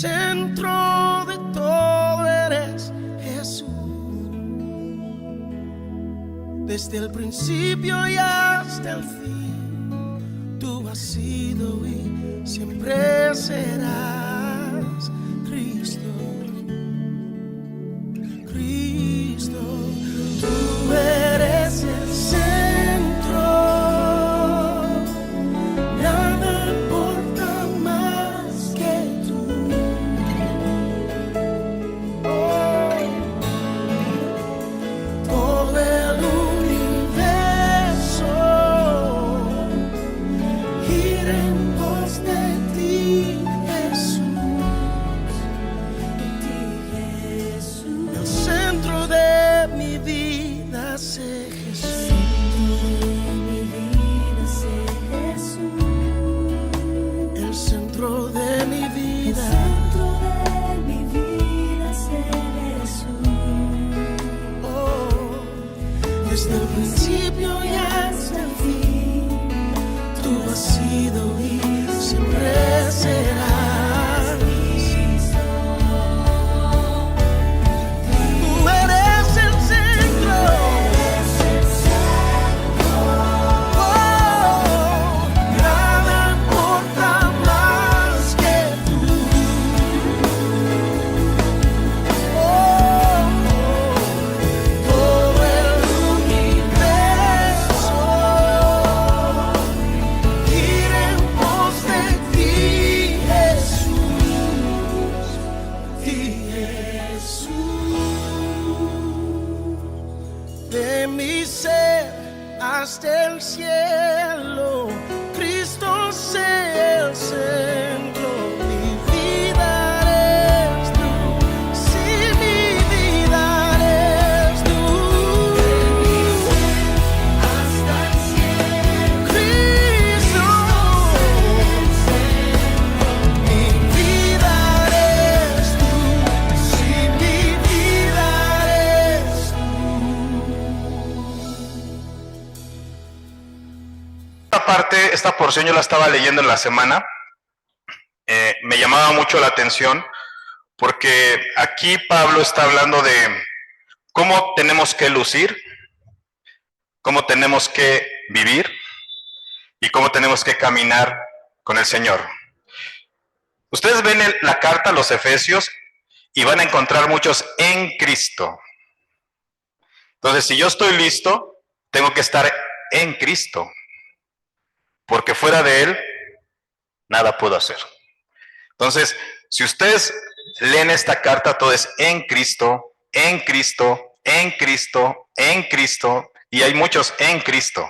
centro de todo eres Jesús. Desde el principio y hasta el fin, tú has sido y siempre serás Cristo. Cristo, tú eres el centro, nada importa más que tú. Oh, todo el universo gira en pos de ti, Jesús. El centro de mi vida sé Jesús. El centro de mi vida sé Jesús. Oh, desde el principio y hasta el fin, tú has sido y siempre serás. De mi ser hasta el cielo, Cristo sea el centro. Mi vida eres tú, sí, mi vida eres tú. De mi ser hasta el cielo, Cristo mi vida eres tú, sí, mi vida eres tú. Esta porción yo la estaba leyendo en la semana, me llamaba mucho la atención porque aquí Pablo está hablando de cómo tenemos que lucir, cómo tenemos que vivir y cómo tenemos que caminar con el Señor. Ustedes ven la carta a los Efesios y van a encontrar muchos en Cristo. Entonces, si yo estoy listo, tengo que estar en Cristo. Porque fuera de Él, nada puedo hacer. Entonces, si ustedes leen esta carta, todo es en Cristo, en Cristo, en Cristo, en Cristo, y hay muchos en Cristo.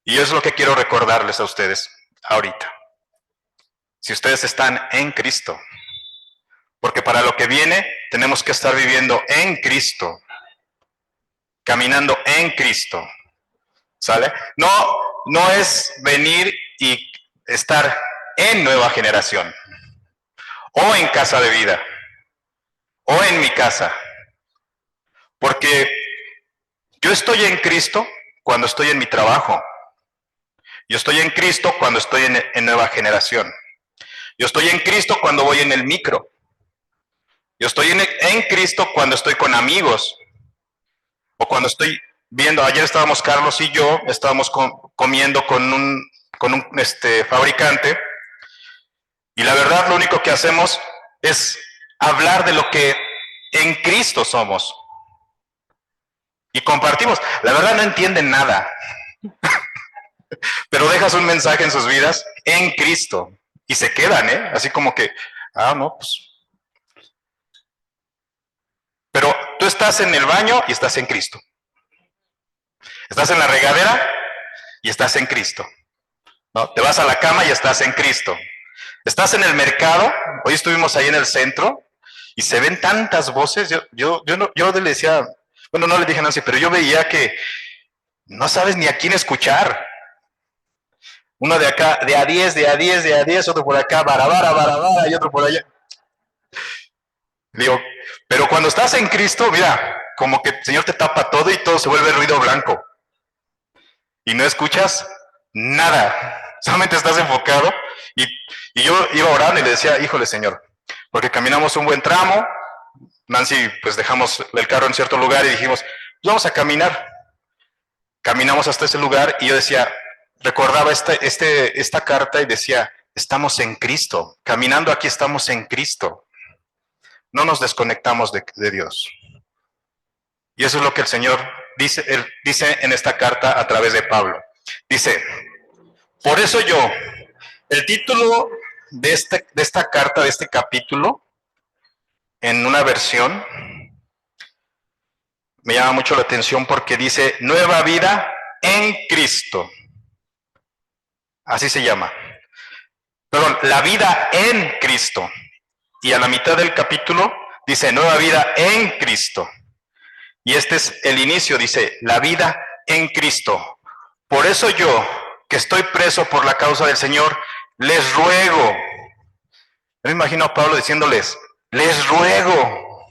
Y eso es lo que quiero recordarles a ustedes ahorita. Si ustedes están en Cristo, porque para lo que viene, tenemos que estar viviendo en Cristo, caminando en Cristo. ¿Sale? No es venir y estar en Nueva Generación, o en Casa de Vida, o en mi casa. Porque yo estoy en Cristo cuando estoy en mi trabajo. Yo estoy en Cristo cuando estoy en Nueva Generación. Yo estoy en Cristo cuando voy en el micro. Yo estoy en Cristo cuando estoy con amigos, o cuando estoy viendo. Ayer estábamos, Carlos y yo, estábamos comiendo con un fabricante, y la verdad lo único que hacemos es hablar de lo que en Cristo somos. Y compartimos. La verdad no entienden nada, pero dejas un mensaje en sus vidas en Cristo, y se quedan, así como que, no, pues. Pero tú estás en el baño y estás en Cristo. Estás en la regadera y estás en Cristo, ¿no? Te vas a la cama y estás en Cristo. Estás en el mercado. Hoy estuvimos ahí en el centro y se ven tantas voces. Yo le decía, bueno, no le dije a Nancy, pero yo veía que no sabes ni a quién escuchar. Uno de acá, de a 10, de a 10, de a 10, otro por acá, barabara, y otro por allá. Digo, pero cuando estás en Cristo, mira, como que el Señor te tapa todo y todo se vuelve ruido blanco. Y no escuchas nada, solamente estás enfocado. Y yo iba orando y le decía, híjole, Señor, porque caminamos un buen tramo. Nancy, pues dejamos el carro en cierto lugar y dijimos, pues vamos a caminar. Caminamos hasta ese lugar y yo decía, recordaba esta carta y decía, estamos en Cristo, caminando aquí estamos en Cristo. No nos desconectamos de Dios. Y eso es lo que el Señor dice en esta carta a través de Pablo. Dice, por eso yo, el título de esta carta, de este capítulo, en una versión, me llama mucho la atención porque dice, nueva vida en Cristo. Así se llama. Perdón, la vida en Cristo. Y a la mitad del capítulo dice, nueva vida en Cristo. Y este es el inicio, dice, la vida en Cristo. Por eso yo, que estoy preso por la causa del Señor, les ruego. Me imagino a Pablo diciéndoles, les ruego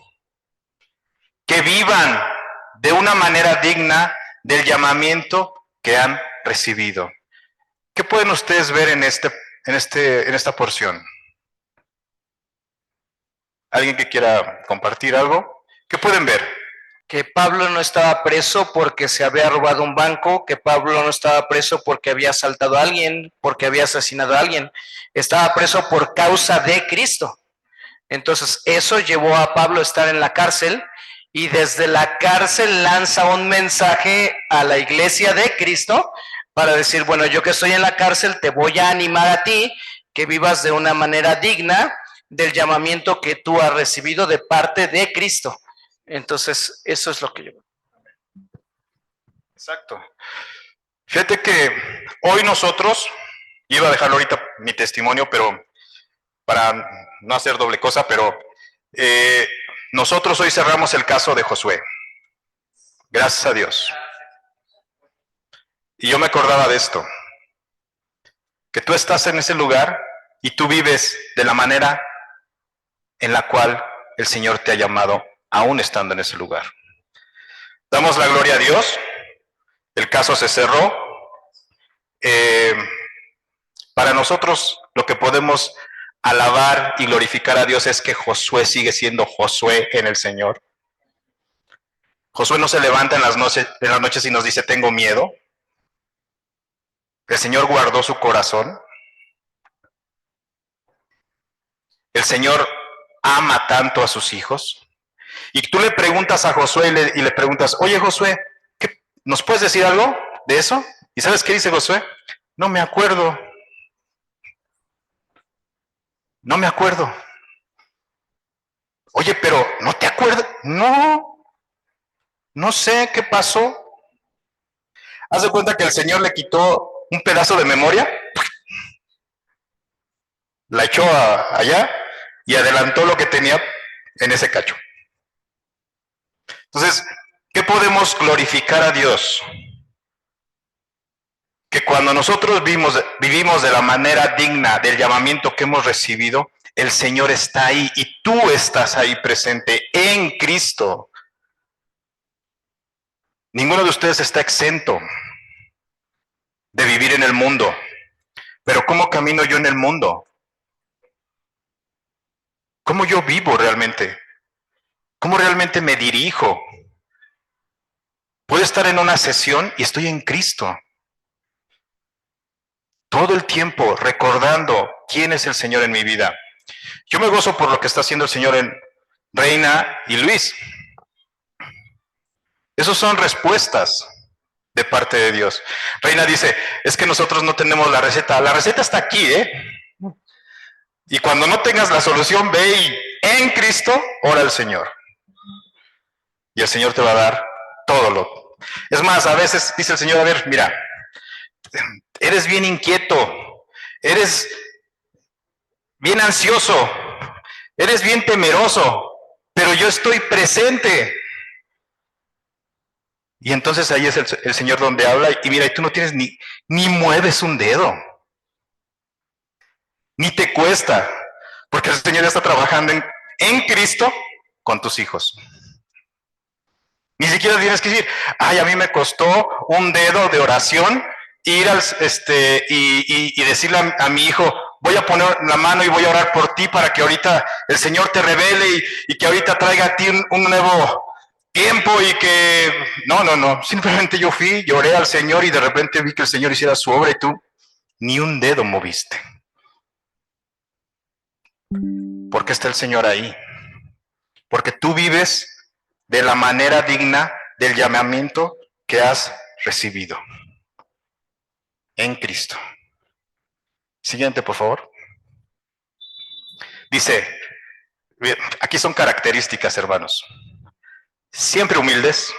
que vivan de una manera digna del llamamiento que han recibido. ¿Qué pueden ustedes ver en esta porción? ¿Alguien que quiera compartir algo? ¿Qué pueden ver? Que Pablo no estaba preso porque se había robado un banco, que Pablo no estaba preso porque había asaltado a alguien, porque había asesinado a alguien. Estaba preso por causa de Cristo. Entonces, eso llevó a Pablo a estar en la cárcel y desde la cárcel lanza un mensaje a la iglesia de Cristo para decir, bueno, yo que estoy en la cárcel te voy a animar a ti que vivas de una manera digna del llamamiento que tú has recibido de parte de Cristo. Entonces, eso es lo que yo veo. Exacto. Fíjate que hoy nosotros, iba a dejarlo ahorita mi testimonio, pero para no hacer doble cosa, pero nosotros hoy cerramos el caso de Josué. Gracias a Dios. Y yo me acordaba de esto, que tú estás en ese lugar y tú vives de la manera en la cual el Señor te ha llamado, aún estando en ese lugar. Damos la gloria a Dios, el caso se cerró. Para nosotros lo que podemos alabar y glorificar a Dios es que Josué sigue siendo Josué en el Señor. Josué no se levanta en las noches y nos dice, tengo miedo. El Señor guardó su corazón. El Señor ama tanto a sus hijos. Y tú le preguntas a Josué y le preguntas, oye Josué, ¿nos puedes decir algo de eso? ¿Y sabes qué dice Josué? No me acuerdo. No me acuerdo. Oye, pero ¿no te acuerdas? No sé qué pasó. Haz de cuenta que el Señor le quitó un pedazo de memoria, la echó allá y adelantó lo que tenía en ese cacho. Entonces, ¿qué podemos glorificar a Dios? Que cuando nosotros vivimos de la manera digna del llamamiento que hemos recibido, el Señor está ahí y tú estás ahí presente en Cristo. Ninguno de ustedes está exento de vivir en el mundo. Pero ¿cómo camino yo en el mundo? ¿Cómo yo vivo realmente? ¿Cómo realmente me dirijo? Puedo estar en una sesión y estoy en Cristo. Todo el tiempo recordando quién es el Señor en mi vida. Yo me gozo por lo que está haciendo el Señor en Reina y Luis. Esas son respuestas de parte de Dios. Reina dice, es que nosotros no tenemos la receta. La receta está aquí, Y cuando no tengas la solución, ve y en Cristo, ora al Señor. Y el Señor te va a dar todo lo. Es más, a veces dice el Señor, a ver, mira, eres bien inquieto, eres bien ansioso, eres bien temeroso, pero yo estoy presente. Y entonces ahí es el Señor donde habla y mira, y tú no tienes ni mueves un dedo, ni te cuesta, porque el Señor ya está trabajando en Cristo con tus hijos. Ni siquiera tienes que decir, ay, a mí me costó un dedo de oración ir y decirle a mi hijo, voy a poner la mano y voy a orar por ti para que ahorita el Señor te revele y que ahorita traiga a ti un nuevo tiempo y que... No, simplemente yo fui, lloré al Señor y de repente vi que el Señor hiciera su obra y tú ni un dedo moviste. ¿Por qué está el Señor ahí? Porque tú vives de la manera digna del llamamiento que has recibido en Cristo. Siguiente, por favor. Dice, aquí son características, hermanos. Siempre humildes,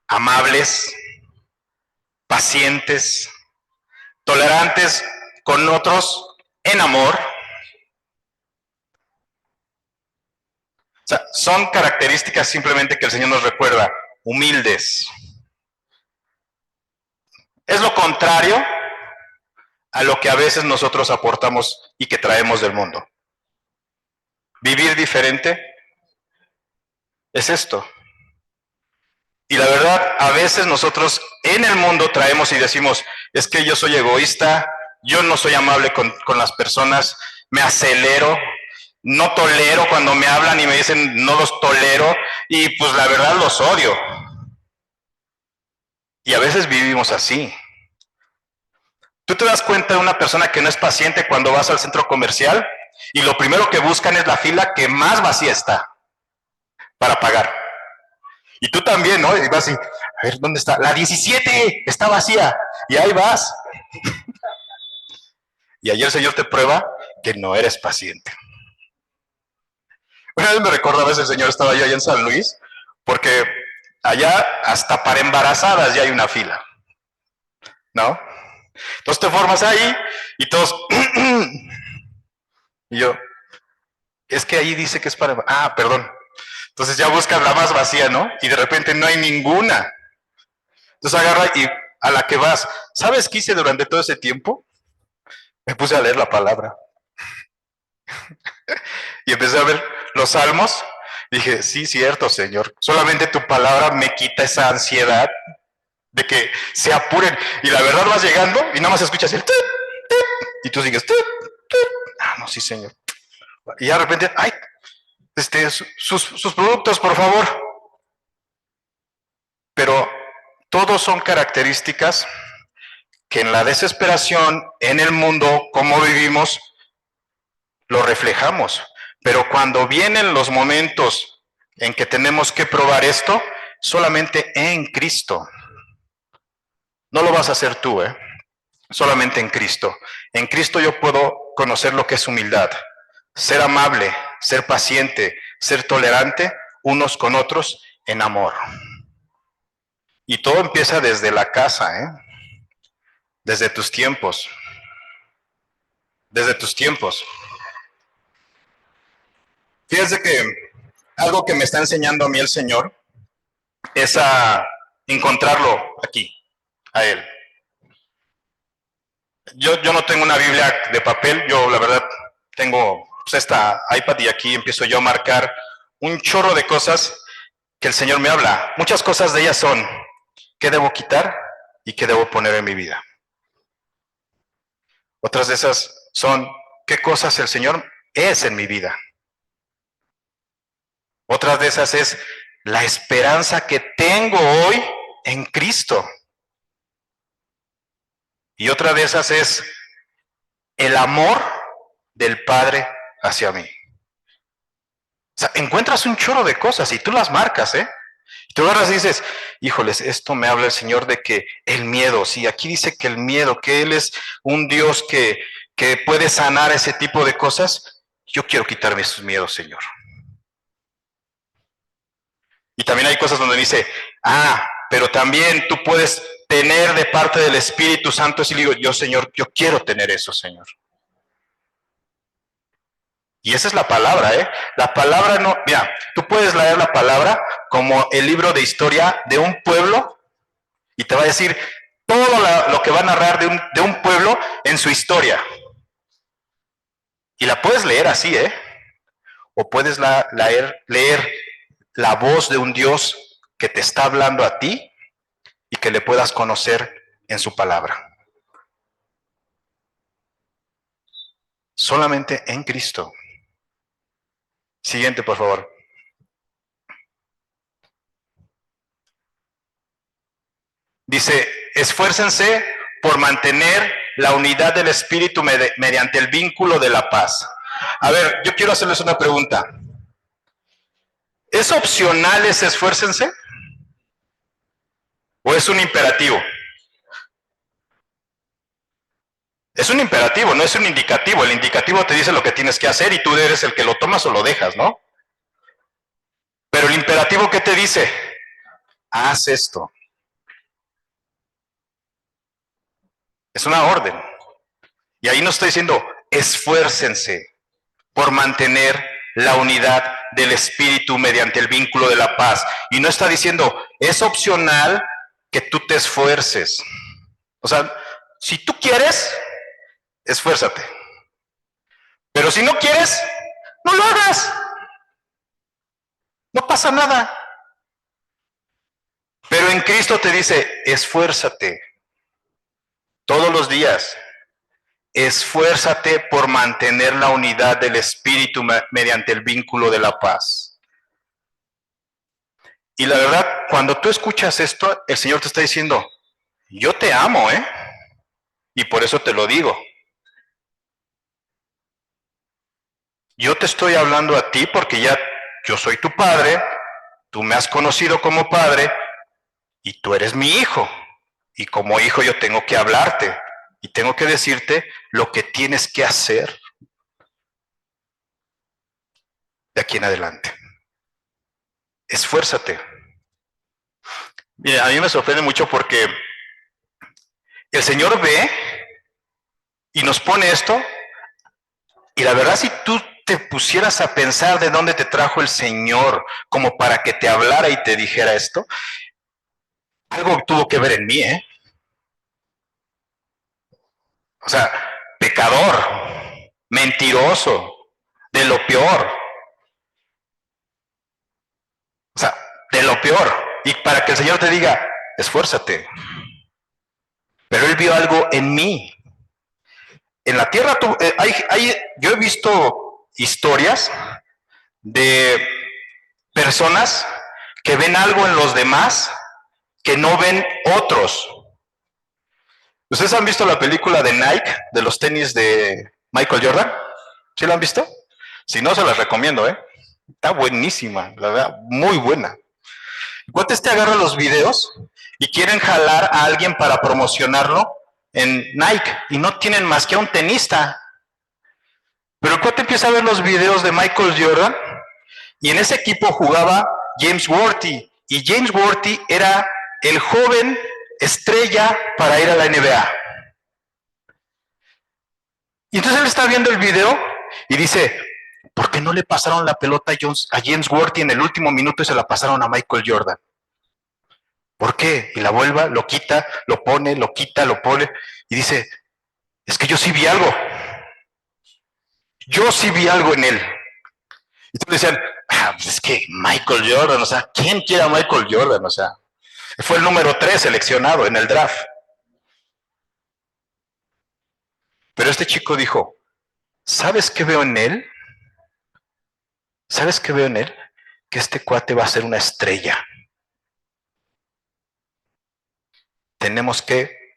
amables, pacientes, tolerantes con otros en amor. O sea, son características simplemente que el Señor nos recuerda, humildes. Es lo contrario a lo que a veces nosotros aportamos y que traemos del mundo. Vivir diferente es esto. Y la verdad, a veces nosotros en el mundo traemos y decimos, es que yo soy egoísta, yo no soy amable con las personas, me acelero, no tolero cuando me hablan y me dicen no los tolero, y pues la verdad los odio. Y a veces vivimos así. Tú te das cuenta de una persona que no es paciente cuando vas al centro comercial y lo primero que buscan es la fila que más vacía está para pagar. Y tú también, ¿no? Y vas y, a ver, ¿dónde está? La 17 está vacía. Y ahí vas. Y ayer el Señor te prueba que no eres paciente. Una vez me recuerdo, a veces el Señor estaba yo allá en San Luis, porque allá hasta para embarazadas ya hay una fila, ¿no? Entonces te formas ahí y todos... y yo, es que ahí dice que es para... Ah, perdón. Entonces ya buscas la más vacía, ¿no? Y de repente no hay ninguna. Entonces agarra y a la que vas. ¿Sabes qué hice durante todo ese tiempo? Me puse a leer la palabra. Y empecé a ver los salmos. Dije, sí, cierto, Señor. Solamente tu palabra me quita esa ansiedad de que se apuren. Y la verdad vas llegando y nada más escuchas el... y tú sigues... Ah, no, sí, Señor. Y de repente, ay, sus productos, por favor. Pero todos son características que en la desesperación, en el mundo, como vivimos, lo reflejamos. Pero cuando vienen los momentos en que tenemos que probar esto, solamente en Cristo. No lo vas a hacer tú, solamente en Cristo. En Cristo yo puedo conocer lo que es humildad, ser amable, ser paciente, ser tolerante unos con otros en amor. Y todo empieza desde la casa, desde tus tiempos. Desde tus tiempos. Fíjense que algo que me está enseñando a mí el Señor es a encontrarlo aquí, a Él. Yo no tengo una Biblia de papel, yo la verdad tengo pues, esta iPad y aquí empiezo yo a marcar un chorro de cosas que el Señor me habla. Muchas cosas de ellas son, ¿qué debo quitar y qué debo poner en mi vida? Otras de esas son, ¿qué cosas el Señor es en mi vida? Otras de esas es la esperanza que tengo hoy en Cristo. Y otra de esas es el amor del Padre hacia mí. O sea, encuentras un chorro de cosas y tú las marcas, Y tú agarras y dices, híjoles, esto me habla el Señor de que el miedo, sí, aquí dice que el miedo, que Él es un Dios que puede sanar ese tipo de cosas. Yo quiero quitarme esos miedos, Señor. Y también hay cosas donde dice, pero también tú puedes tener de parte del Espíritu Santo. Y le digo, yo, Señor, yo quiero tener eso, Señor. Y esa es la palabra, La palabra no, mira, tú puedes leer la palabra como el libro de historia de un pueblo y te va a decir todo lo que va a narrar de un pueblo en su historia. Y la puedes leer así, O puedes leer la voz de un Dios que te está hablando a ti y que le puedas conocer en su palabra. solamente en Cristo. Siguiente, por favor. Dice, esfuércense por mantener la unidad del Espíritu mediante el vínculo de la paz. A ver, yo quiero hacerles una pregunta. ¿Es opcional ese esfuércense? ¿O es un imperativo? Es un imperativo, no es un indicativo. El indicativo te dice lo que tienes que hacer y tú eres el que lo tomas o lo dejas, ¿no? Pero el imperativo, ¿qué te dice? Haz esto. Es una orden. Y ahí nos está diciendo, esfuércense por mantener la unidad del Espíritu mediante el vínculo de la paz. Y no está diciendo, es opcional que tú te esfuerces. O sea, si tú quieres, esfuérzate. Pero si no quieres, no lo hagas. No pasa nada. Pero en Cristo te dice, esfuérzate. Todos los días. Esfuérzate por mantener la unidad del Espíritu mediante el vínculo de la paz. Y la verdad, cuando tú escuchas esto, el Señor te está diciendo, yo te amo, ¿eh? Y por eso te lo digo. Yo te estoy hablando a ti porque ya yo soy tu padre, tú me has conocido como padre y tú eres mi hijo. Y como hijo yo tengo que hablarte y tengo que decirte lo que tienes que hacer de aquí en adelante. Esfuérzate. Mira, a mí me sorprende mucho porque el Señor ve y nos pone esto, y la verdad, si tú te pusieras a pensar de dónde te trajo el Señor como para que te hablara y te dijera esto, algo tuvo que ver en mí, ¿eh? O sea, pecador, mentiroso, de lo peor. O sea, de lo peor. Y para que el Señor te diga, esfuérzate. Pero Él vio algo en mí. En la tierra, yo he visto historias de personas que ven algo en los demás que no ven otros. ¿Ustedes han visto la película de Nike, de los tenis de Michael Jordan? ¿Sí la han visto? Si no, se las recomiendo, ¿eh? Está buenísima, la verdad, muy buena. ¿Cuántos te agarran los videos y quieren jalar a alguien para promocionarlo en Nike y no tienen más que a un tenista? Pero el cuate empieza a ver los videos de Michael Jordan y en ese equipo jugaba James Worthy. Y James Worthy era el joven estrella para ir a la NBA. Y entonces él está viendo el video y dice, ¿por qué no le pasaron la pelota a James Worthy en el último minuto y se la pasaron a Michael Jordan? ¿Por qué? Y la vuelva, lo quita, lo pone, lo quita, lo pone. Y dice, es que yo sí vi algo. Yo sí vi algo en él. Y todos decían, pues es que Michael Jordan, o sea, ¿quién quiere a Michael Jordan? O sea, fue el número 3 seleccionado en el draft. Pero este chico dijo, ¿sabes qué veo en él? ¿Sabes qué veo en él? Que este cuate va a ser una estrella. Tenemos que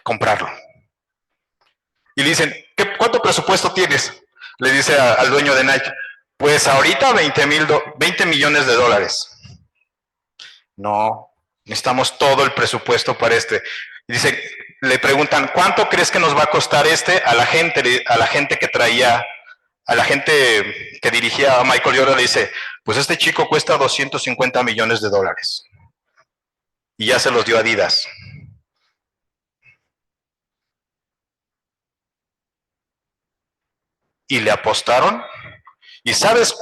comprarlo. Y le dicen, ¿cuánto presupuesto tienes? Le dice al dueño de Nike, pues ahorita 20 millones de dólares. No, necesitamos todo el presupuesto para este. Y dice, le preguntan, ¿cuánto crees que nos va a costar a la gente que traía, a la gente que dirigía a Michael Jordan? Le dice, pues este chico cuesta 250 millones de dólares. Y ya se los dio a Adidas. Y le apostaron. ¿Y sabes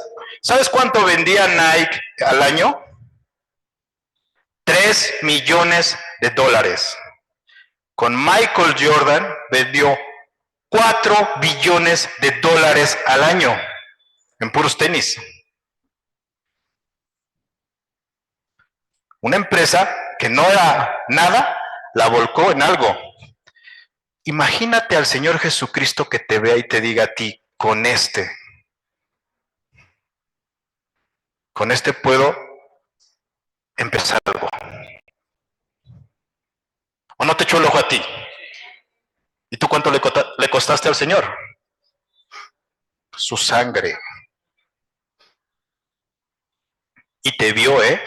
cuánto vendía Nike al año? 3 millones de dólares. Con Michael Jordan vendió 4 billones de dólares al año en puros tenis. Una empresa que no era nada, la volcó en algo. Imagínate al Señor Jesucristo que te vea y te diga a ti, con este puedo empezar algo. ¿O no te echó el ojo a ti? ¿Y tú cuánto le costaste al Señor? Su sangre. Y te vio, ¿eh?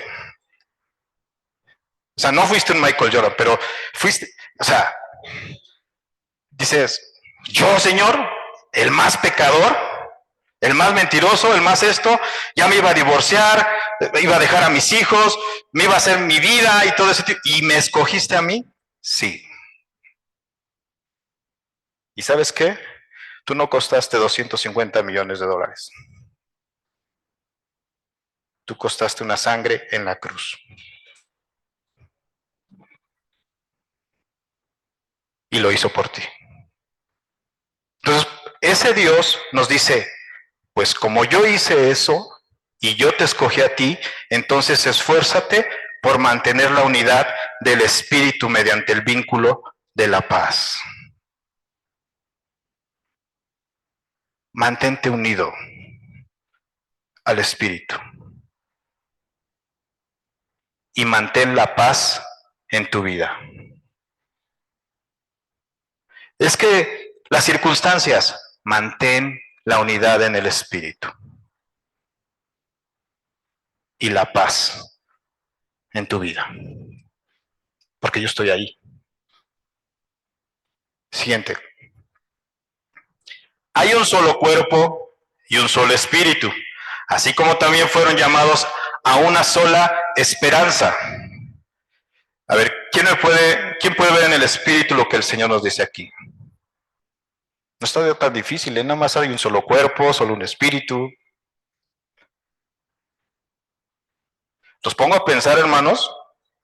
O sea, no fuiste un Michael Jordan, pero fuiste, o sea, dices, yo, Señor, el más pecador, el más mentiroso, el más esto, ya me iba a divorciar, iba a dejar a mis hijos, me iba a hacer mi vida y todo ese tipo, ¿y me escogiste a mí? Sí. ¿Y sabes qué? Tú no costaste 250 millones de dólares. Tú costaste una sangre en la cruz. Y lo hizo por ti. Entonces, ese Dios nos dice, pues como yo hice eso y yo te escogí a ti, entonces esfuérzate por mantener la unidad del Espíritu mediante el vínculo de la paz. Mantente unido al Espíritu y mantén la paz en tu vida. Es que las circunstancias, mantén la unidad en el Espíritu y la paz en tu vida, porque yo estoy ahí. Siguiente. Hay un solo cuerpo y un solo espíritu, así como también fueron llamados a una sola esperanza. A ver, ¿quién puede ver en el espíritu lo que el Señor nos dice aquí? No está tan difícil, ¿eh? Nada más hay un solo cuerpo, solo un espíritu. Los pongo a pensar, hermanos,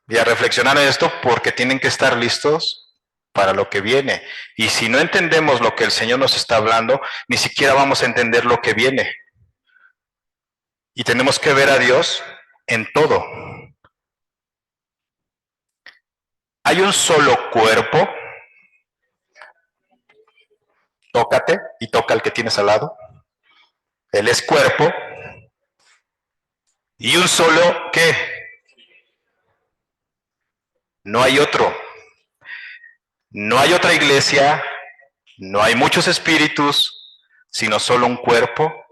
y a reflexionar en esto porque tienen que estar listos para lo que viene. Y si no entendemos lo que el Señor nos está hablando, ni siquiera vamos a entender lo que viene. Y tenemos que ver a Dios en todo. Hay un solo cuerpo. Tócate y toca al que tienes al lado. Él es cuerpo. Y un solo, ¿qué? No hay otro. No hay otra iglesia, no hay muchos espíritus, sino solo un cuerpo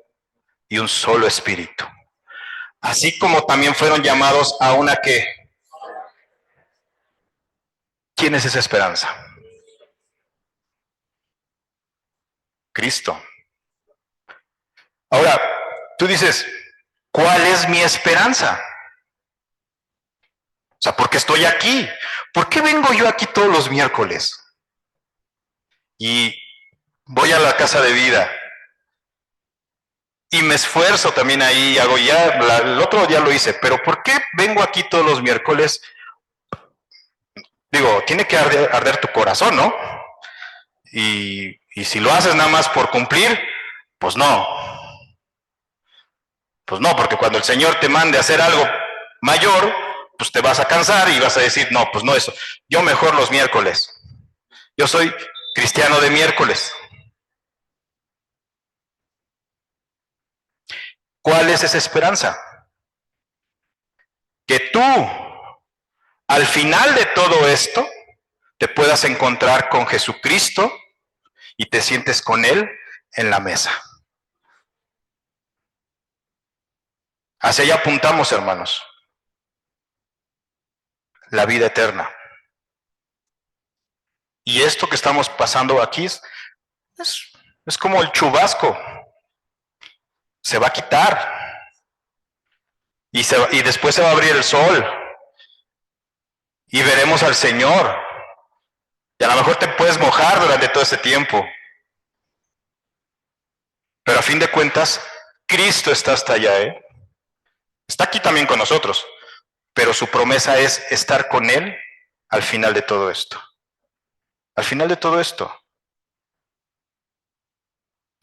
y un solo espíritu. Así como también fueron llamados a una que. ¿Quién es esa esperanza? Cristo. Ahora, tú dices, ¿cuál es mi esperanza? O sea, ¿por qué estoy aquí? ¿Por qué vengo yo aquí todos los miércoles? Y voy a la casa de vida. Y me esfuerzo también ahí, hago ya, el otro día lo hice, pero ¿por qué vengo aquí todos los miércoles? Digo, tiene que arder tu corazón, ¿no? Y si lo haces nada más por cumplir, pues no. Pues no, porque cuando el Señor te mande a hacer algo mayor, pues te vas a cansar y vas a decir, no, pues no eso. Yo mejor los miércoles. Yo soy cristiano de miércoles. ¿Cuál es esa esperanza? Que tú, al final de todo esto, te puedas encontrar con Jesucristo y te sientes con Él en la mesa. Hacia allá apuntamos, hermanos. La vida eterna. Y esto que estamos pasando aquí es como el chubasco. Se va a quitar. Y después se va a abrir el sol. Y veremos al Señor. Y a lo mejor te puedes mojar durante todo ese tiempo. Pero a fin de cuentas, Cristo está hasta allá, ¿eh? Está aquí también con nosotros. Pero su promesa es estar con Él al final de todo esto. Al final de todo esto.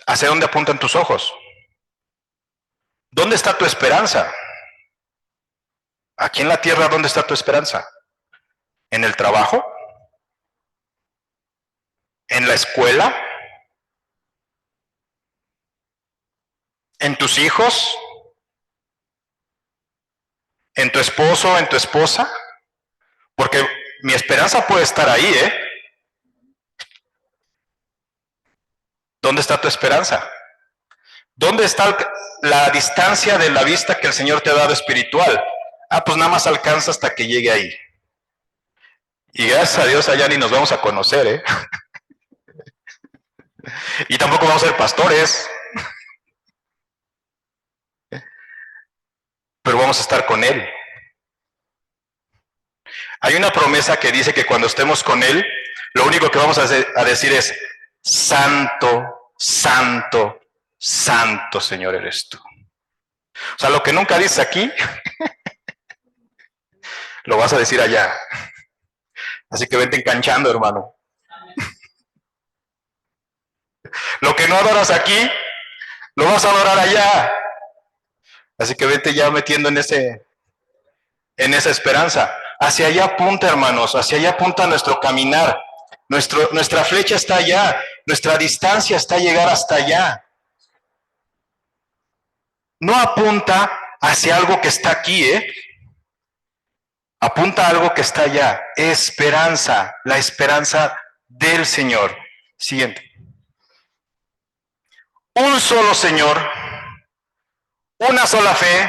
¿Hacia dónde apuntan tus ojos? ¿Dónde está tu esperanza? Aquí en la tierra, ¿dónde está tu esperanza? ¿En el trabajo? en la escuela, en tus hijos, en tu esposo, en tu esposa, porque mi esperanza puede estar ahí, ¿eh? ¿Dónde está tu esperanza? ¿Dónde está la distancia de la vista que el Señor te ha dado espiritual? Ah, pues nada más alcanza hasta que llegue ahí. Y gracias a Dios allá ni nos vamos a conocer, ¿eh? Y tampoco vamos a ser pastores. Pero vamos a estar con Él. Hay una promesa que dice que cuando estemos con Él, lo único que vamos a decir es, Santo, Santo, Santo Señor eres tú. O sea, lo que nunca dices aquí, lo vas a decir allá. Así que vente enganchando, hermano. Lo que no adoras aquí, lo vas a adorar allá. Así que vete ya metiendo en esa esperanza. Hacia allá apunta, hermanos, hacia allá apunta nuestro caminar. Nuestra flecha está allá, nuestra distancia está llegar hasta allá. No apunta hacia algo que está aquí, apunta a algo que está allá. Esperanza, la esperanza del Señor. Siguiente. Un solo Señor, una sola fe,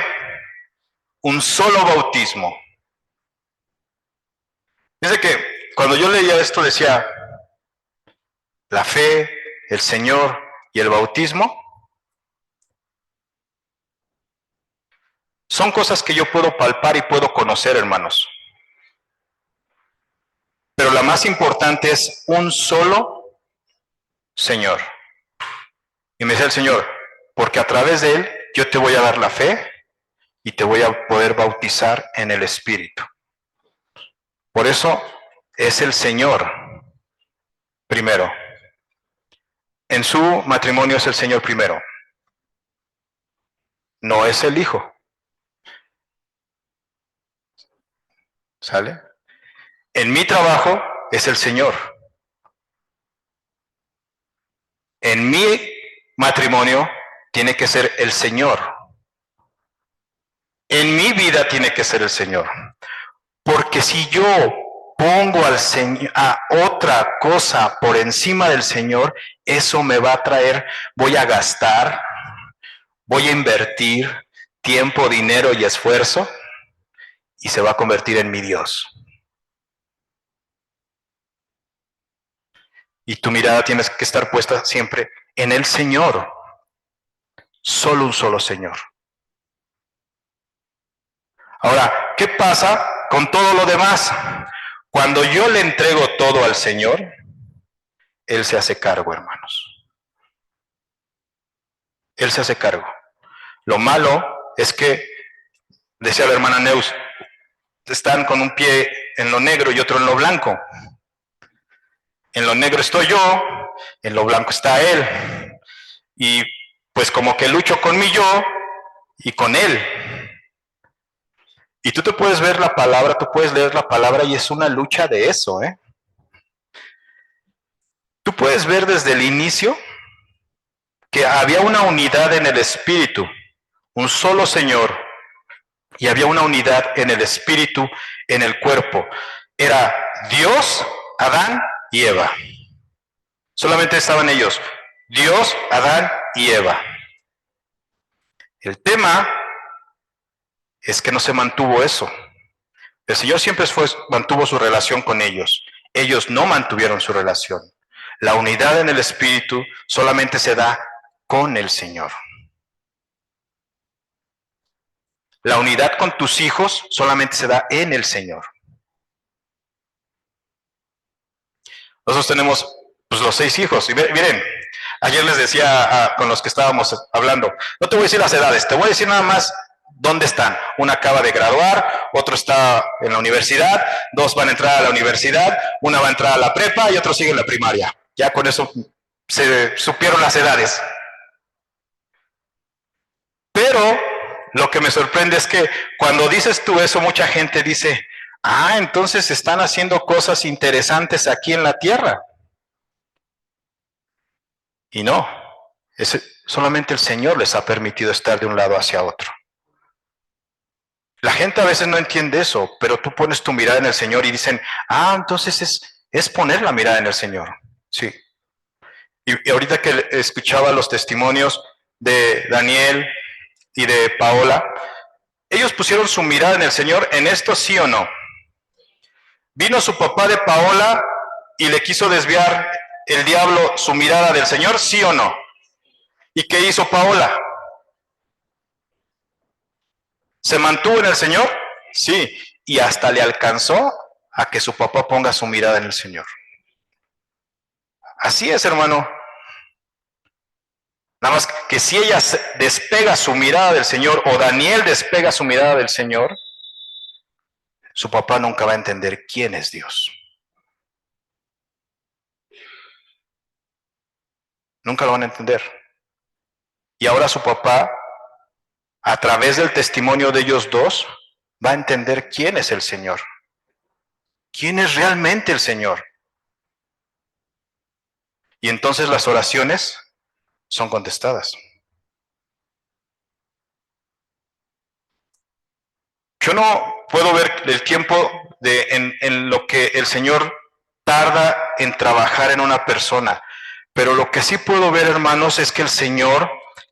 un solo bautismo. Dice que cuando yo leía esto decía, la fe, el Señor y el bautismo son cosas que yo puedo palpar y puedo conocer, hermanos. Pero la más importante es un solo Señor. Y me dice el Señor, porque a través de Él yo te voy a dar la fe y te voy a poder bautizar en el Espíritu. Por eso es el Señor primero. En su matrimonio es el Señor primero. No es el Hijo. ¿Sale? En mi trabajo es el Señor. En mi matrimonio tiene que ser el Señor. En mi vida tiene que ser el Señor. Porque si yo pongo al Señor, a otra cosa por encima del Señor, eso me va a traer, voy a gastar, voy a invertir tiempo, dinero y esfuerzo, y se va a convertir en mi Dios. Y tu mirada tienes que estar puesta siempre en el Señor. Solo un solo Señor. Ahora, ¿qué pasa con todo lo demás? Cuando yo le entrego todo al Señor, Él se hace cargo, hermanos. Él se hace cargo. Lo malo es que, decía la hermana Neus, están con un pie en lo negro y otro en lo blanco. En lo negro estoy yo, en lo blanco está Él. Y pues como que lucho con mi yo y con Él. Y tú te puedes ver la palabra, tú puedes leer la palabra y es una lucha de eso, ¿eh? Tú puedes ver desde el inicio que había una unidad en el Espíritu, un solo Señor, y había una unidad en el Espíritu, en el cuerpo. Era Dios, Adán y Eva. Solamente estaban ellos, Dios, Adán y Eva. El tema es que no se mantuvo eso. El Señor siempre mantuvo su relación con ellos. Ellos no mantuvieron su relación. La unidad en el Espíritu solamente se da con el Señor. La unidad con tus hijos solamente se da en el Señor. Nosotros tenemos pues, los 6 hijos. Y miren, ayer les decía con los que estábamos hablando, no te voy a decir las edades, te voy a decir nada más dónde están. Una acaba de graduar, otro está en la universidad, 2 van a entrar a la universidad, una va a entrar a la prepa y otro sigue en la primaria. Ya con eso se supieron las edades. Pero lo que me sorprende es que cuando dices tú eso, mucha gente dice, entonces están haciendo cosas interesantes aquí en la tierra. Y no, solamente el Señor les ha permitido estar de un lado hacia otro. La gente a veces no entiende eso, pero tú pones tu mirada en el Señor y dicen, entonces es poner la mirada en el Señor. Sí. Y ahorita que escuchaba los testimonios de Daniel y de Paola, ellos pusieron su mirada en el Señor, en esto sí o no. Vino su papá de Paola y le quiso desviar el diablo su mirada del Señor, sí o no. ¿Y qué hizo Paola? ¿Se mantuvo en el Señor? Sí. Y hasta le alcanzó a que su papá ponga su mirada en el Señor. Así es, hermano. Nada más que si ella despega su mirada del Señor o Daniel despega su mirada del Señor, su papá nunca va a entender quién es Dios. Nunca lo van a entender. Y ahora su papá, a través del testimonio de ellos dos, va a entender quién es el Señor. ¿Quién es realmente el Señor? Y entonces las oraciones son contestadas. Yo no puedo ver el tiempo en lo que el Señor tarda en trabajar en una persona, pero lo que sí puedo ver, hermanos, es que el Señor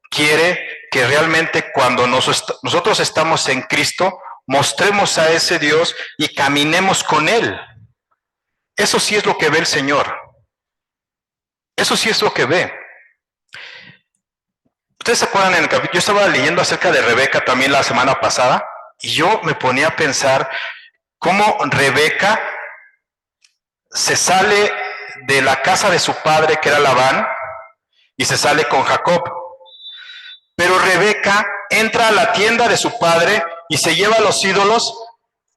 quiere que realmente cuando nosotros estamos en Cristo, mostremos a ese Dios y caminemos con Él. Eso sí es lo que ve el Señor. Eso sí es lo que ve. ¿Ustedes se acuerdan en el capítulo? Yo estaba leyendo acerca de Rebeca también la semana pasada y yo me ponía a pensar cómo Rebeca se sale de la casa de su padre, que era Labán, y se sale con Jacob. Pero Rebeca entra a la tienda de su padre y se lleva los ídolos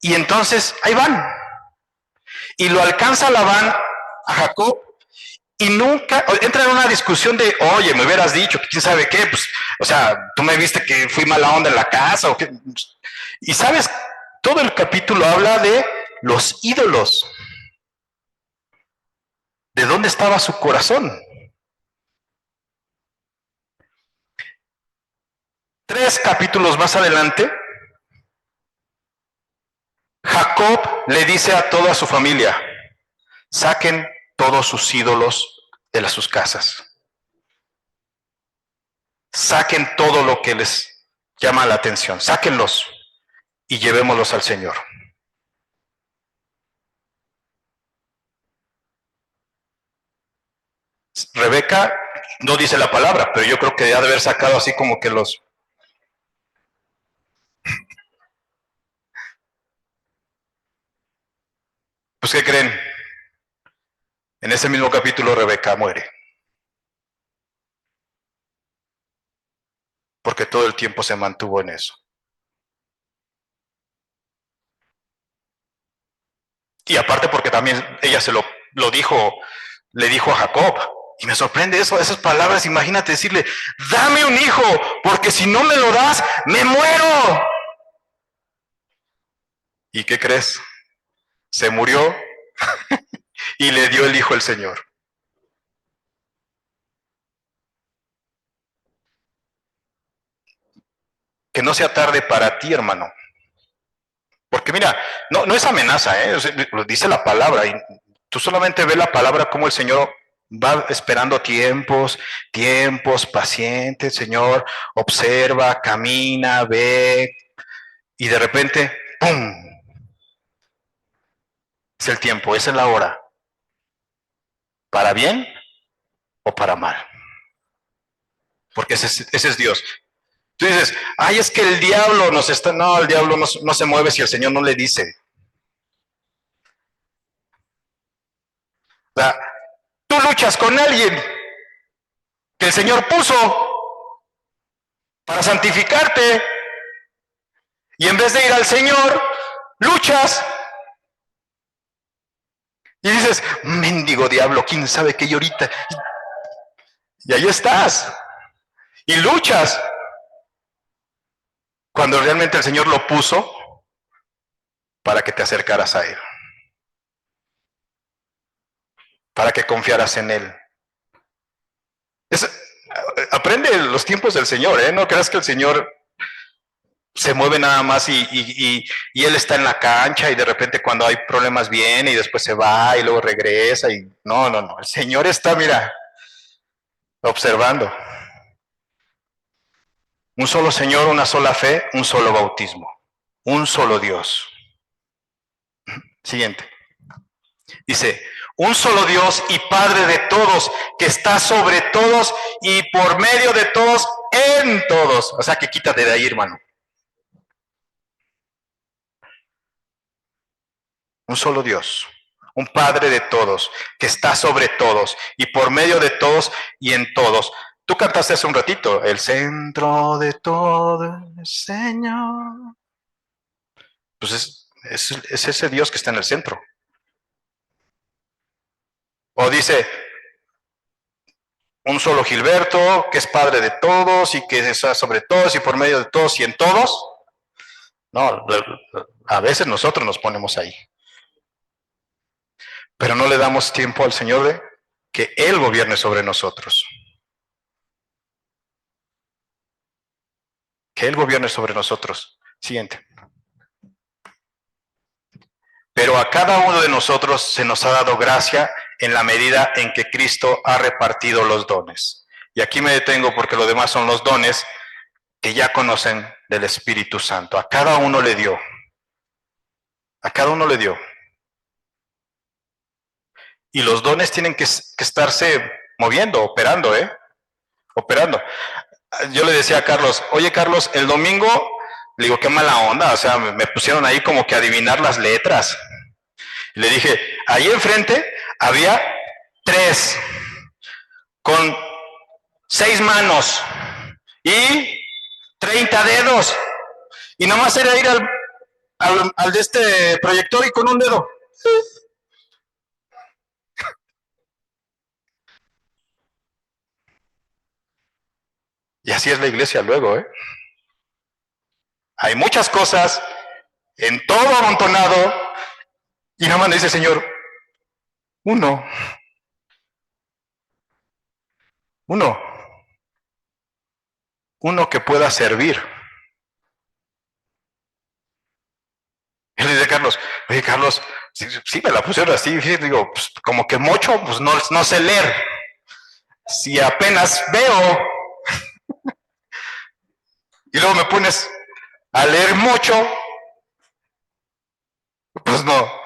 y entonces ahí van. Y lo alcanza Labán a Jacob y nunca entra en una discusión de, oye, me hubieras dicho que quién sabe qué, pues, o sea, tú me viste que fui mala onda en la casa o qué. Y sabes, todo el capítulo habla de los ídolos. ¿De dónde estaba su corazón? 3 capítulos más adelante, Jacob le dice a toda su familia, saquen todos sus ídolos de sus casas. Saquen todo lo que les llama la atención, sáquenlos y llevémoslos al Señor. Rebeca no dice la palabra, pero yo creo que ha de haber sacado así como que los... Pues, ¿qué creen? En ese mismo capítulo Rebeca muere. Porque todo el tiempo se mantuvo en eso. Y aparte porque también ella se lo dijo, le dijo a Jacob. Y me sorprende eso, esas palabras, imagínate decirle, dame un hijo, porque si no me lo das, me muero. ¿Y qué crees? Se murió y le dio el hijo el Señor. Que no sea tarde para ti, hermano. Porque mira, no es amenaza, lo dice la palabra. Y tú solamente ves la palabra como el Señor va esperando tiempos pacientes, Señor, observa, camina, ve, y de repente, ¡pum! Es el tiempo, esa es la hora. ¿Para bien o para mal? Porque ese es Dios. Tú dices, ay, es que el diablo nos está... No, el diablo no se mueve si el Señor no le dice. O sea, tú luchas con alguien que el Señor puso para santificarte y en vez de ir al Señor, luchas y dices, mendigo diablo, quién sabe qué, y ahorita, y ahí estás y luchas cuando realmente el Señor lo puso para que te acercaras a Él, para que confiaras en Él. Aprende los tiempos del Señor, ¿eh? No creas que el Señor se mueve nada más y Él está en la cancha y de repente cuando hay problemas viene y después se va y luego regresa y no. El Señor está, mira, observando. Un solo Señor, una sola fe, un solo bautismo, un solo Dios. Siguiente. Dice, un solo Dios y Padre de todos, que está sobre todos y por medio de todos, en todos. O sea que quítate de ahí, hermano. Un solo Dios, un Padre de todos, que está sobre todos y por medio de todos y en todos. Tú cantaste hace un ratito, el centro de todo el Señor. Pues es ese Dios que está en el centro. O dice, un solo Gilberto, que es Padre de todos y que está sobre todos y por medio de todos y en todos. No, a veces nosotros nos ponemos ahí. Pero no le damos tiempo al Señor de que Él gobierne sobre nosotros. Que Él gobierne sobre nosotros. Siguiente. Pero a cada uno de nosotros se nos ha dado gracia en la medida en que Cristo ha repartido los dones. Y aquí me detengo porque lo demás son los dones que ya conocen del Espíritu Santo. A cada uno le dio. A cada uno le dio. Y los dones tienen que estarse moviendo, operando, Operando. Yo le decía a Carlos, oye Carlos, el domingo, le digo, qué mala onda, o sea, me pusieron ahí como que a adivinar las letras. Y le dije, ahí enfrente había 3, con 6 manos y 30 dedos. Y nada más era ir al de este proyector y con un dedo. Y así es la iglesia luego, Hay muchas cosas en todo amontonado y nada más dice el Señor, uno. Uno que pueda servir. Y le dice a Carlos, oye Carlos, sí me la pusieron así, digo, pues, como que mucho, pues no sé leer. Si apenas veo. Y luego me pones a leer mucho, pues no.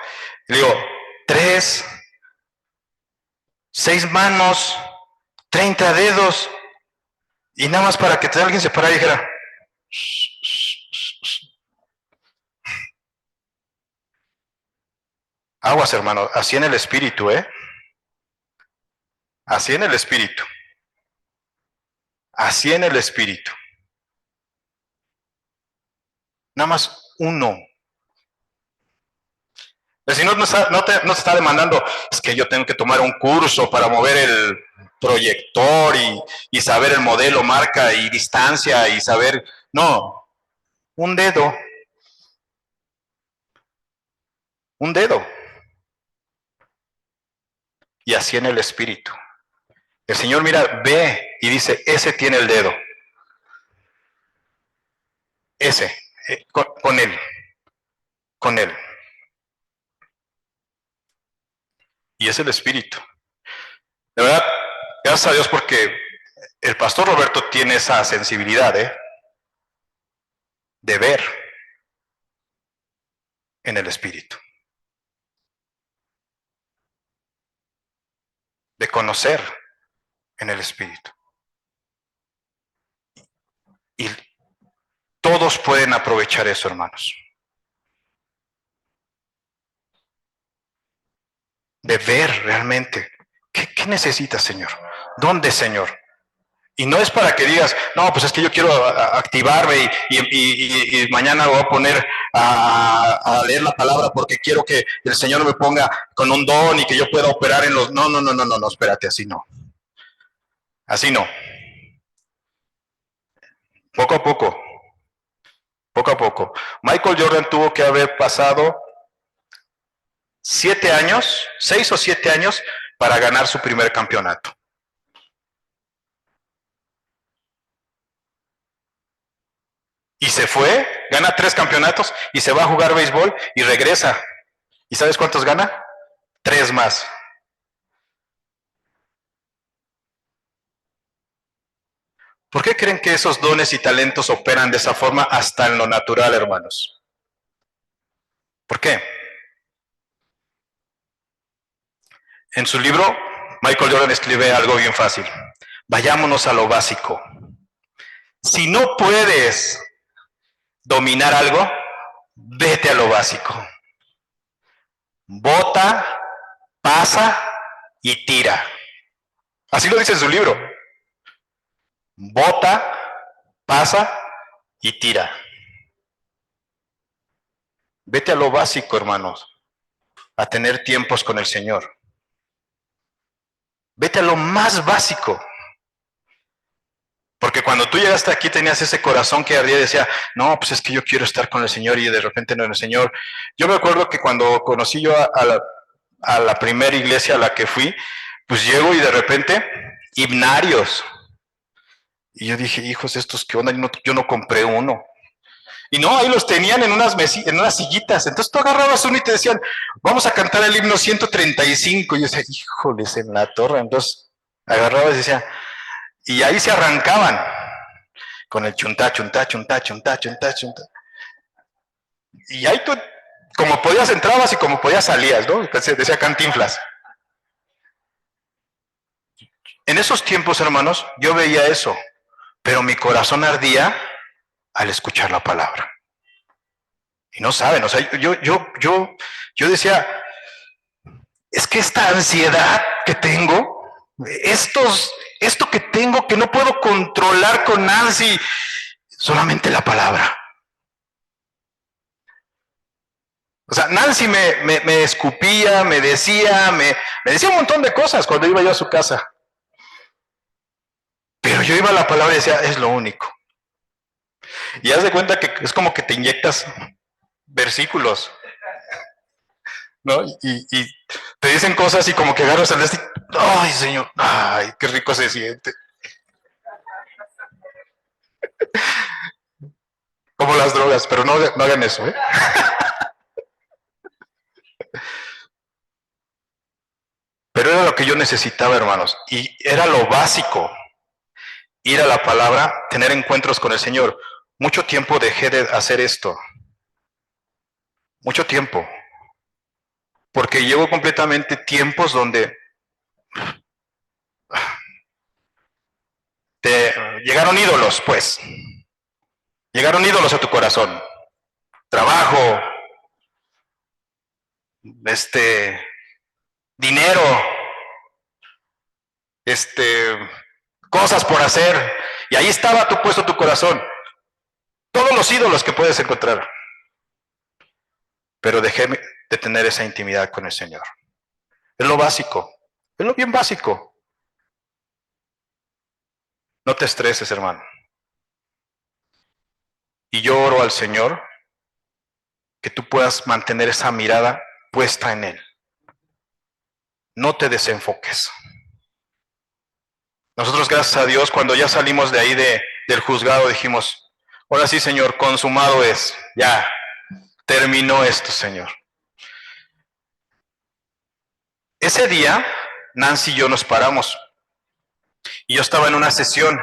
Y digo, 3, 6 manos, 30 dedos, y nada más para que alguien se parara y dijera, aguas, hermano, así en el espíritu, Así en el espíritu. Así en el espíritu. Nada más uno. El Señor no te está demandando, es que yo tengo que tomar un curso para mover el proyector y saber el modelo, marca y distancia y saber, no, un dedo. Un dedo. Y así en el espíritu. El Señor mira, ve y dice, ese tiene el dedo. Ese, con él. Con él. Y es el espíritu. De verdad, gracias a Dios porque el pastor Roberto tiene esa sensibilidad, de ver en el espíritu. De conocer en el espíritu. Y todos pueden aprovechar eso, hermanos. De ver realmente. ¿Qué necesitas, Señor? ¿Dónde, Señor? Y no es para que digas, no, pues es que yo quiero activarme y mañana voy a poner a leer la palabra porque quiero que el Señor me ponga con un don y que yo pueda operar en los... No, espérate, así no. Así no. Poco a poco. Poco a poco. Michael Jordan tuvo que haber pasado 7 años, 6 o 7 años para ganar su primer campeonato. Y se fue, gana 3 campeonatos y se va a jugar béisbol y regresa. ¿Y sabes cuántos gana? 3 más. ¿Por qué creen que esos dones y talentos operan de esa forma hasta en lo natural, hermanos? ¿Por qué? En su libro, Michael Jordan escribe algo bien fácil. Vayámonos a lo básico. Si no puedes dominar algo, vete a lo básico. Bota, pasa y tira. Así lo dice en su libro. Bota, pasa y tira. Vete a lo básico, hermanos, a tener tiempos con el Señor. Vete a lo más básico. Porque cuando tú llegaste aquí tenías ese corazón que ardía y decía, no, pues es que yo quiero estar con el Señor y de repente no en el Señor. Yo me acuerdo que cuando conocí yo a la primera iglesia a la que fui, pues llego y de repente, himnarios. Y yo dije, hijos, estos qué onda, yo no compré uno. Y no, ahí los tenían en unas sillitas. Entonces tú agarrabas uno y te decían, vamos a cantar el himno 135. Y yo decía, híjoles, en la torre. Entonces agarrabas y decía, y ahí se arrancaban con el chuntá, chuntá, chuntá, chuntá, chuntá, chuntá. Y ahí tú, como podías entrabas y como podías salías, ¿no? Decía Cantinflas. En esos tiempos, hermanos, yo veía eso, pero mi corazón ardía al escuchar la palabra. Y no saben, o sea, yo decía, es que esta ansiedad que tengo, esto que tengo que no puedo controlar con Nancy, solamente la palabra. O sea, Nancy me escupía, me decía un montón de cosas cuando iba yo a su casa. Pero yo iba a la palabra y decía, es lo único. Y haz de cuenta que es como que te inyectas versículos, ¿no? Y te dicen cosas y como que agarras el este, ay, Señor, ay, qué rico se siente. Como las drogas, pero no hagan eso, ¿eh? Pero era lo que yo necesitaba, hermanos, y era lo básico, ir a la palabra, tener encuentros con el Señor. Mucho tiempo dejé de hacer esto, mucho tiempo, porque llevo completamente tiempos donde llegaron ídolos, pues, llegaron ídolos a tu corazón, trabajo, dinero, cosas por hacer, y ahí estaba puesto tu corazón, todos los ídolos que puedes encontrar, pero dejé de tener esa intimidad con el Señor. Es lo básico, es lo bien básico. No te estreses, hermano. Y yo oro al Señor que tú puedas mantener esa mirada puesta en Él. No te desenfoques. Nosotros, gracias a Dios, cuando ya salimos de ahí del juzgado, dijimos, ahora sí, Señor, consumado es, ya, terminó esto, Señor. Ese día, Nancy y yo nos paramos, y yo estaba en una sesión,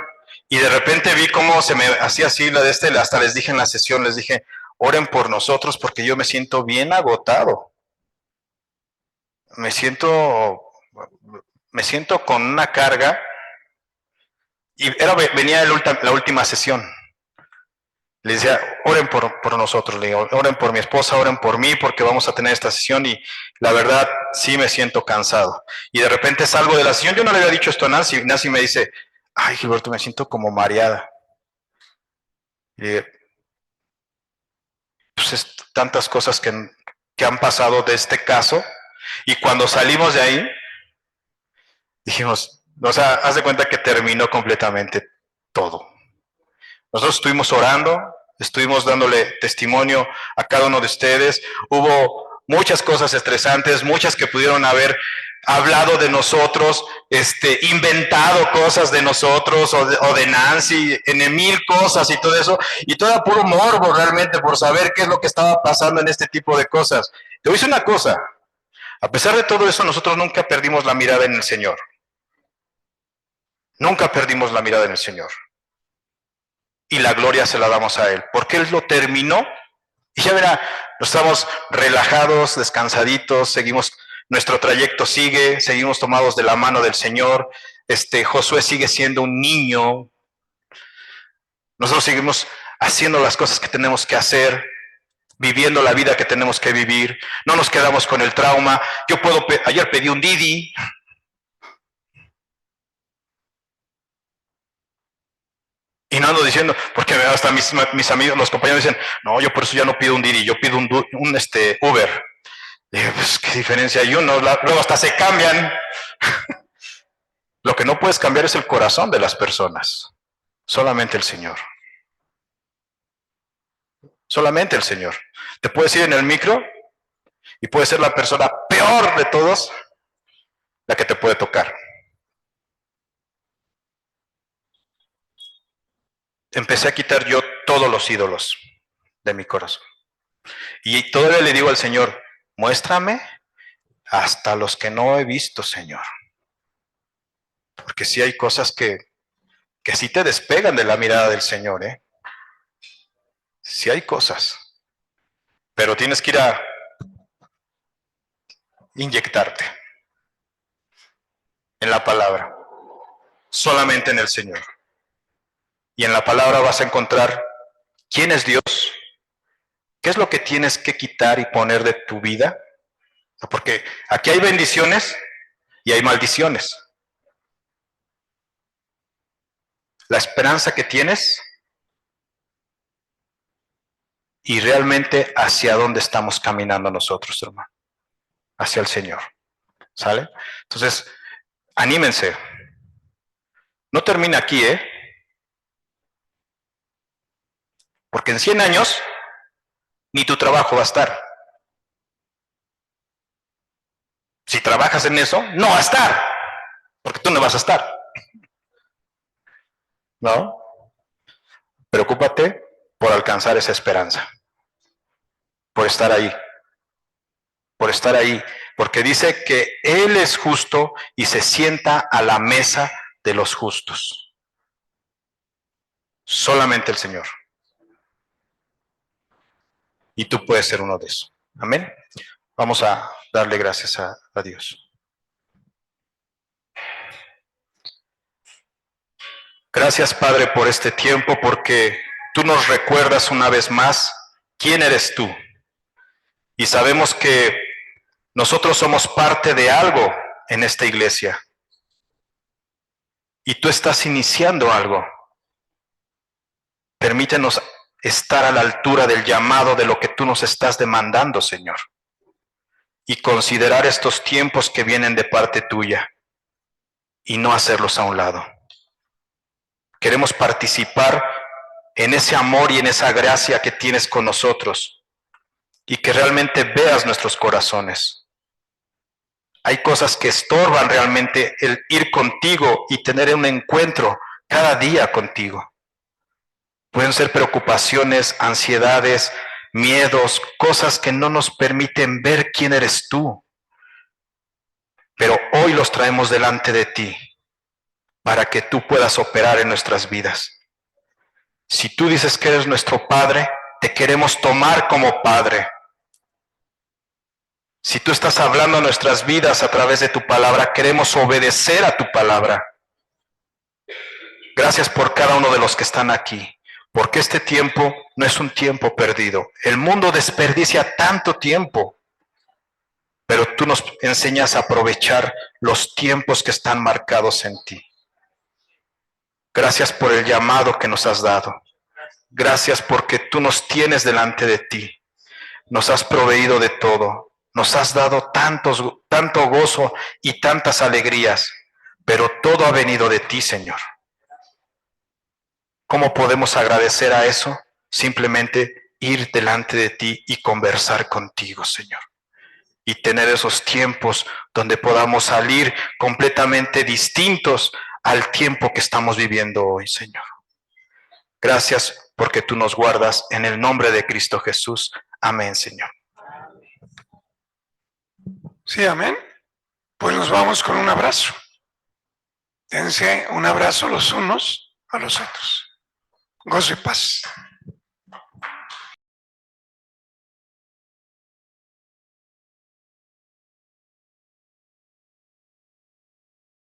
y de repente vi cómo se me hacía así la de hasta les dije en la sesión, les dije, oren por nosotros porque yo me siento bien agotado. Me siento con una carga. Y venía la última sesión. Le decía, oren por nosotros, le digo, oren por mi esposa, oren por mí, porque vamos a tener esta sesión y la verdad sí me siento cansado. Y de repente salgo de la sesión, yo no le había dicho esto a Nancy, Nancy me dice, ay, Gilberto, me siento como mareada. Y pues tantas cosas que han pasado de este caso, y cuando salimos de ahí, dijimos, o sea, haz de cuenta que terminó completamente todo. Nosotros estuvimos orando, estuvimos dándole testimonio a cada uno de ustedes. Hubo muchas cosas estresantes, muchas que pudieron haber hablado de nosotros, inventado cosas de nosotros o de Nancy, en mil cosas y todo eso, y todo era puro morbo realmente por saber qué es lo que estaba pasando en este tipo de cosas. Te voy a decir una cosa, a pesar de todo eso, nosotros nunca perdimos la mirada en el Señor. Nunca perdimos la mirada en el Señor. Y la gloria se la damos a Él, porque Él lo terminó. Y ya verá, estamos relajados, descansaditos, seguimos, nuestro trayecto sigue, seguimos tomados de la mano del Señor. Josué sigue siendo un niño. Nosotros seguimos haciendo las cosas que tenemos que hacer, viviendo la vida que tenemos que vivir. No nos quedamos con el trauma. Ayer pedí un Didi. Y no ando diciendo, porque hasta mis amigos, los compañeros dicen, no, yo por eso ya no pido un Didi, yo pido un Uber. Y digo, pues qué diferencia hay uno, luego hasta se cambian. Lo que no puedes cambiar es el corazón de las personas, solamente el Señor. Solamente el Señor. Te puedes ir en el micro y puedes ser la persona peor de todos, la que te puede tocar. Empecé a quitar yo todos los ídolos de mi corazón. Y todavía le digo al Señor, muéstrame hasta los que no he visto, Señor. Porque sí hay cosas que sí te despegan de la mirada del Señor, ¿eh? Sí hay cosas. Pero tienes que ir a inyectarte en la palabra. Solamente en el Señor. Y en la palabra vas a encontrar quién es Dios, qué es lo que tienes que quitar y poner de tu vida. Porque aquí hay bendiciones y hay maldiciones. La esperanza que tienes y realmente hacia dónde estamos caminando nosotros, hermano. Hacia el Señor. ¿Sale? Entonces, anímense. No termina aquí, ¿eh? Porque en 100 años ni tu trabajo va a estar. Si trabajas en eso, no va a estar. Porque tú no vas a estar. ¿No? Preocúpate por alcanzar esa esperanza. Por estar ahí. Por estar ahí. Porque dice que Él es justo y se sienta a la mesa de los justos. Solamente el Señor. Y tú puedes ser uno de esos. Amén. Vamos a darle gracias a Dios. Gracias, Padre, por este tiempo, porque tú nos recuerdas una vez más quién eres tú. Y sabemos que nosotros somos parte de algo en esta iglesia. Y tú estás iniciando algo. Permítenos estar a la altura del llamado de lo que tú nos estás demandando, Señor. Y considerar estos tiempos que vienen de parte tuya y no hacerlos a un lado. Queremos participar en ese amor y en esa gracia que tienes con nosotros y que realmente veas nuestros corazones. Hay cosas que estorban realmente el ir contigo y tener un encuentro cada día contigo. Pueden ser preocupaciones, ansiedades, miedos, cosas que no nos permiten ver quién eres tú. Pero hoy los traemos delante de ti para que tú puedas operar en nuestras vidas. Si tú dices que eres nuestro Padre, te queremos tomar como Padre. Si tú estás hablando a nuestras vidas a través de tu palabra, queremos obedecer a tu palabra. Gracias por cada uno de los que están aquí. Porque este tiempo no es un tiempo perdido. El mundo desperdicia tanto tiempo, pero tú nos enseñas a aprovechar los tiempos que están marcados en ti. Gracias por el llamado que nos has dado. Gracias porque tú nos tienes delante de ti. Nos has proveído de todo. Nos has dado tanto gozo y tantas alegrías, pero todo ha venido de ti, Señor. ¿Cómo podemos agradecer a eso? Simplemente ir delante de ti y conversar contigo, Señor. y tener esos tiempos donde podamos salir completamente distintos al tiempo que estamos viviendo hoy, Señor. Gracias porque tú nos guardas en el nombre de Cristo Jesús. Amén, Señor. Sí, amén. Pues nos vamos con un abrazo. Dense un abrazo los unos a los otros. Gozo y paz.